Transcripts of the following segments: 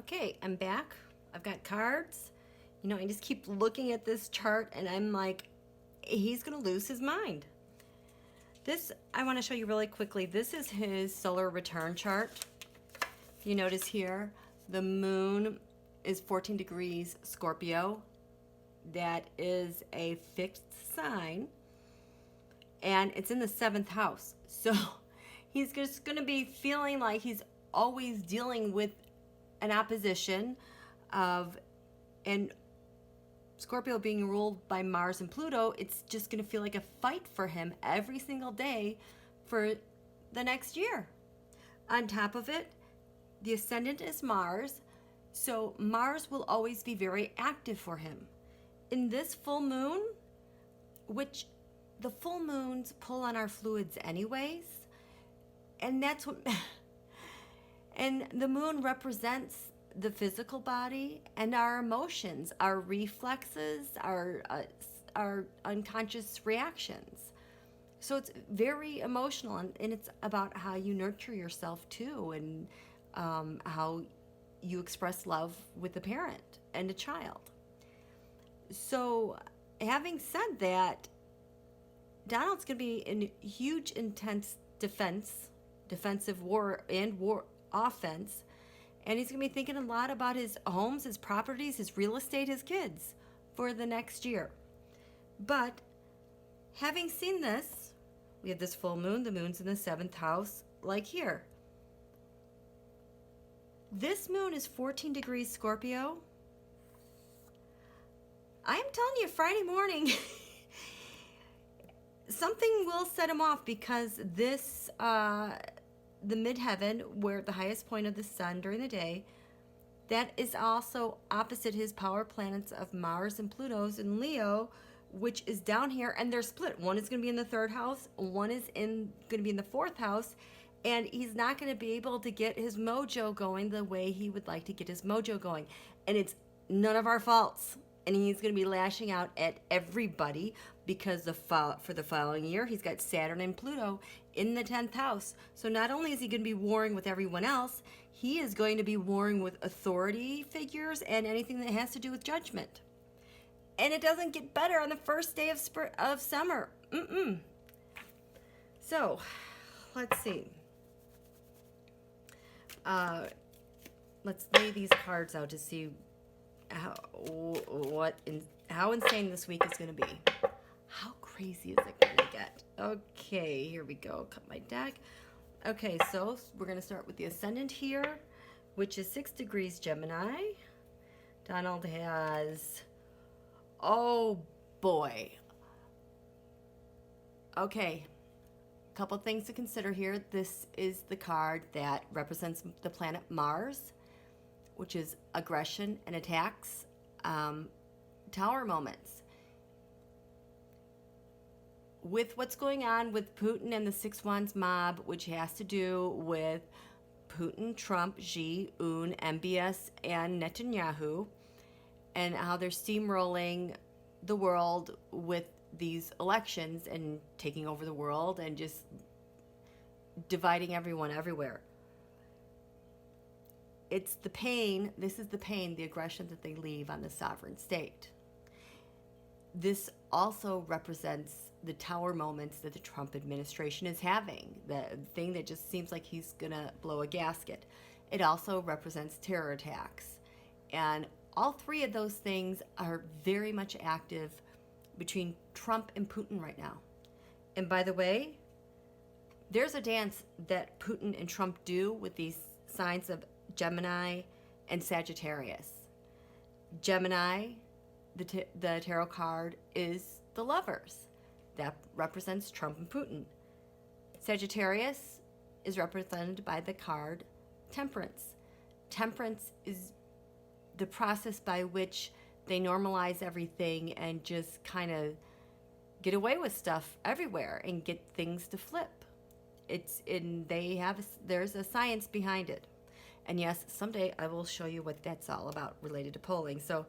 Okay, I'm back. I've got cards. I just keep looking at this chart and I'm like, he's going to lose his mind. This, I want to show you really quickly. This is his solar return chart. If you notice here, the moon is 14 degrees Scorpio. That is a fixed sign. And it's in the 7th house. So he's just going to be feeling like he's always dealing with an opposition of, and Scorpio being ruled by Mars and Pluto, it's just going to feel like a fight for him every single day for the next year. On top of it, the ascendant is Mars, so Mars will always be very active for him. In this full moon, which the full moons pull on our fluids anyways, and that's what and the moon represents the physical body and our emotions, our reflexes, our unconscious reactions. So it's very emotional, and it's about how you nurture yourself too, and how you express love with a parent and a child. So having said that, Donald's going to be in huge, intense defensive war offense, and he's going to be thinking a lot about his homes, his properties, his real estate, his kids for the next year. But having seen this, we have this full moon. The moon's in the 7th house, like here. This moon is 14 degrees Scorpio. I'm telling you, Friday morning, something will set him off, because this, the midheaven, where the highest point of the sun during the day, that is also opposite his power planets of Mars and Pluto's in Leo, which is down here, and they're split. One is going to be in the 3rd house, one is going to be in the 4th house, and he's not going to be able to get his mojo going the way he would like to get his mojo going. And it's none of our faults. And he's going to be lashing out at everybody, because for the following year, he's got Saturn and Pluto in the 10th house. So not only is he going to be warring with everyone else, he is going to be warring with authority figures and anything that has to do with judgment. And it doesn't get better on the first day of summer. So, let's see. Let's lay these cards out to see how insane this week is going to be. How crazy is it going to get? Okay, here we go. Cut my deck. Okay, so we're going to start with the ascendant here, which is 6 degrees Gemini. Donald has, oh boy. Okay, a couple things to consider here. This is the card that represents the planet Mars, which is aggression and attacks, tower moments. With what's going on with Putin and the 6 Wands mob, which has to do with Putin, Trump, Xi, Un, MBS, and Netanyahu, and how they're steamrolling the world with these elections and taking over the world and just dividing everyone everywhere. It's the pain, this is the pain, the aggression that they leave on the sovereign state. This also represents the tower moments that the Trump administration is having, the thing that just seems like he's going to blow a gasket. It also represents terror attacks. And all 3 of those things are very much active between Trump and Putin right now. And by the way, there's a dance that Putin and Trump do with these signs of Gemini and Sagittarius. Gemini, the tarot card, is the lovers. That represents Trump and Putin. Sagittarius is represented by the card Temperance. Temperance is the process by which they normalize everything and just kind of get away with stuff everywhere and get things to flip. There's a science behind it. And yes, someday I will show you what that's all about related to polling. So,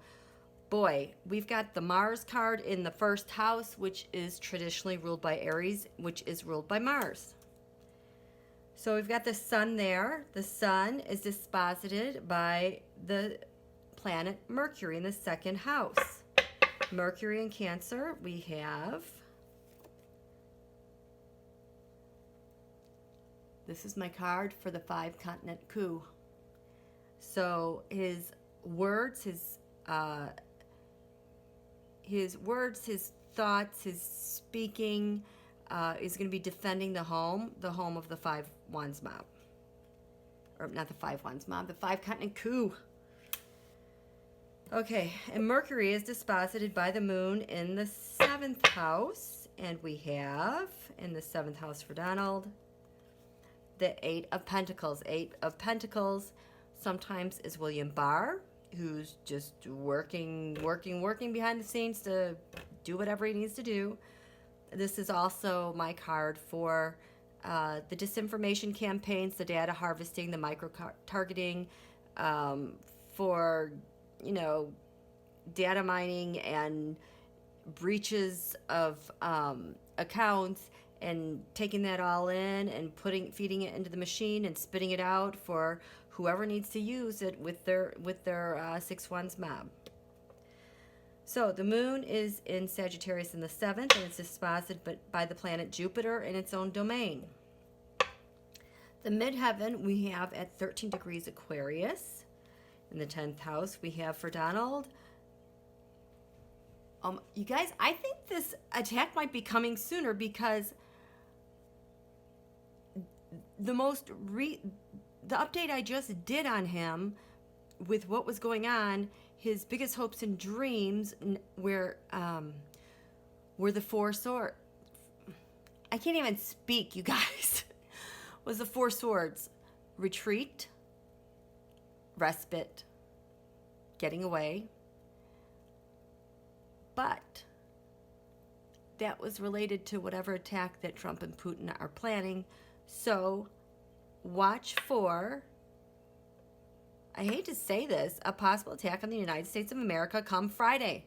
boy, we've got the Mars card in the 1st house, which is traditionally ruled by Aries, which is ruled by Mars. So we've got the sun there. The sun is disposited by the planet Mercury in the second house. Mercury in Cancer, we have, this is my card for the 5-continent coup. So his words, his thoughts, his speaking is going to be defending the home of the 5 Wands mob. Or not the 5 Wands mob, the 5-continent coup. Okay, and Mercury is disposited by the moon in the 7th house. And we have, in the 7th house for Donald, the 8 of Pentacles. 8 of Pentacles sometimes is William Barr, who's just working behind the scenes to do whatever he needs to do. This is also my card for the disinformation campaigns, the data harvesting, the micro-targeting, for, you know, data mining and breaches of accounts, and taking that all in and feeding it into the machine and spitting it out for whoever needs to use it with their 6 Wands mob. So the moon is in Sagittarius in the 7th, and it's disposited by the planet Jupiter in its own domain. The midheaven we have at 13 degrees Aquarius. In the 10th house we have for Donald. You guys, I think this attack might be coming sooner, because the update I just did on him with what was going on, his biggest hopes and dreams were the 4 swords. I can't even speak, you guys. Was the 4 swords. Retreat, respite, getting away. But that was related to whatever attack that Trump and Putin are planning. So watch for, I hate to say this, a possible attack on the United States of America come Friday.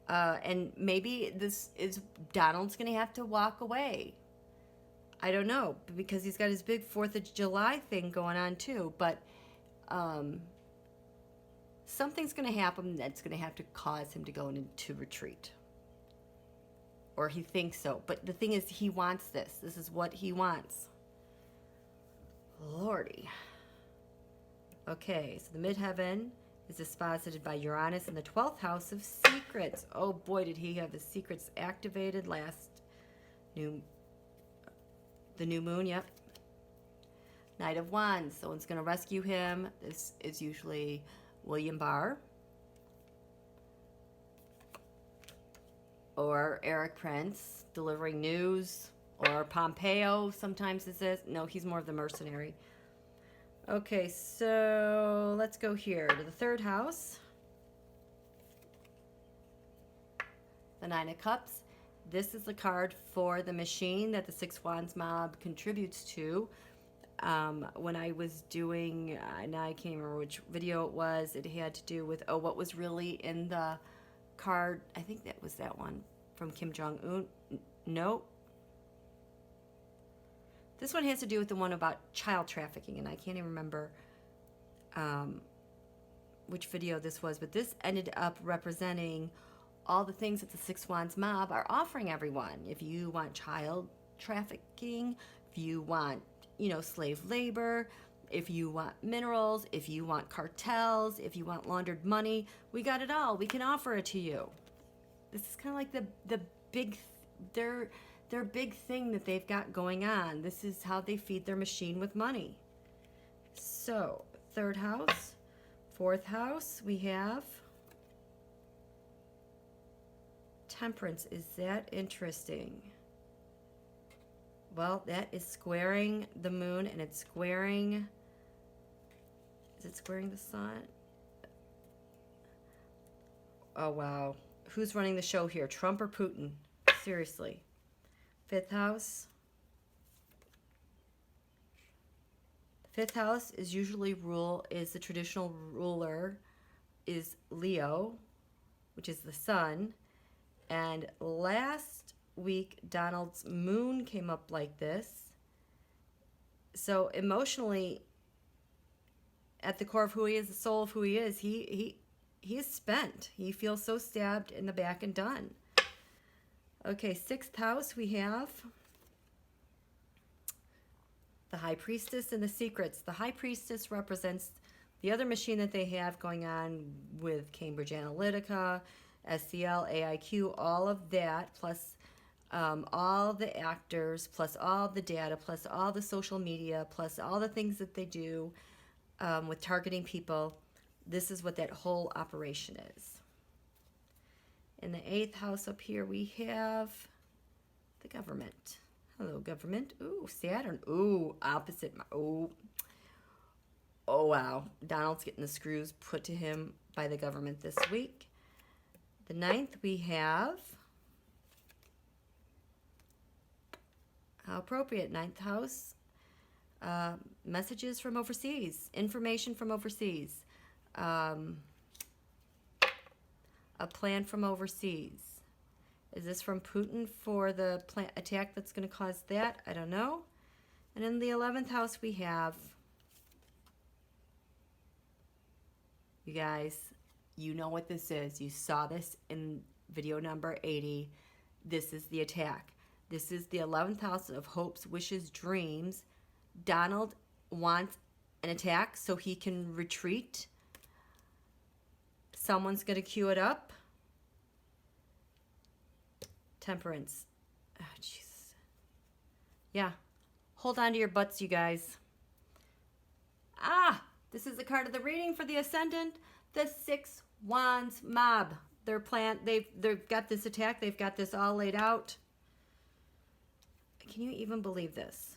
And maybe this is, Donald's going to have to walk away. I don't know, because he's got his big 4th of July thing going on too. But something's going to happen that's going to have to cause him to go into retreat. Or he thinks so. But the thing is, he wants this. This is what he wants. Lordy. Okay, so the midheaven is disposited by Uranus in the 12th house of secrets. Oh boy, did he have his secrets activated the new moon, yep. Knight of Wands, someone's going to rescue him. This is usually William Barr or Eric Prince delivering news, or Pompeo sometimes it says. No, he's more of the mercenary. Okay, so let's go here to the 3rd house. The 9 of Cups. This is the card for the machine that the 6 Wands mob contributes to. When I was doing, now I can't remember which video it was, it had to do with, what was really in the card. I think that was that one from Kim Jong-un. Nope. This one has to do with the one about child trafficking, and I can't even remember which video this was, but this ended up representing all the things that the 6 Wands mob are offering everyone. If you want child trafficking, if you want, slave labor, if you want minerals, if you want cartels, if you want laundered money, we got it all. We can offer it to you. This is kind of like the big, their big thing that they've got going on. This is how they feed their machine with money. So, 3rd house, 4th house, we have Temperance. Is that interesting? Well, that is squaring the moon, and it's squaring, is it squaring the sun? Oh, wow. Who's running the show here, Trump or Putin? Seriously. 5th house. 5th house is usually the traditional ruler is Leo, which is the sun. And last week, Donald's moon came up like this. So emotionally, at the core of who he is, the soul of who he is, he is spent. He feels so stabbed in the back and done. Okay, 6th house, we have the High Priestess and the Secrets. The High Priestess represents the other machine that they have going on with Cambridge Analytica, SCL, AIQ, all of that, plus all the actors, plus all the data, plus all the social media, plus all the things that they do with targeting people. This is what that whole operation is. In the 8th house up here, we have the government. Hello, government. Ooh, Saturn. Ooh, opposite. Oh, wow. Donald's getting the screws put to him by the government this week. The 9th, we have, how appropriate, 9th house, messages from overseas, information from overseas, a plan from overseas. Is this from Putin for the attack that's going to cause that? I don't know. And in the 11th house, we have, you guys, you know what this is. You saw this in video number 80. This is the attack. This is the 11th house of hopes, wishes, dreams. Donald wants an attack so he can retreat. Someone's going to cue it up. Temperance. Oh, Jesus. Yeah. Hold on to your butts, you guys. Ah! This is the card of the reading for the Ascendant. The 6 Wands mob. They've got this attack. They've got this all laid out. Can you even believe this?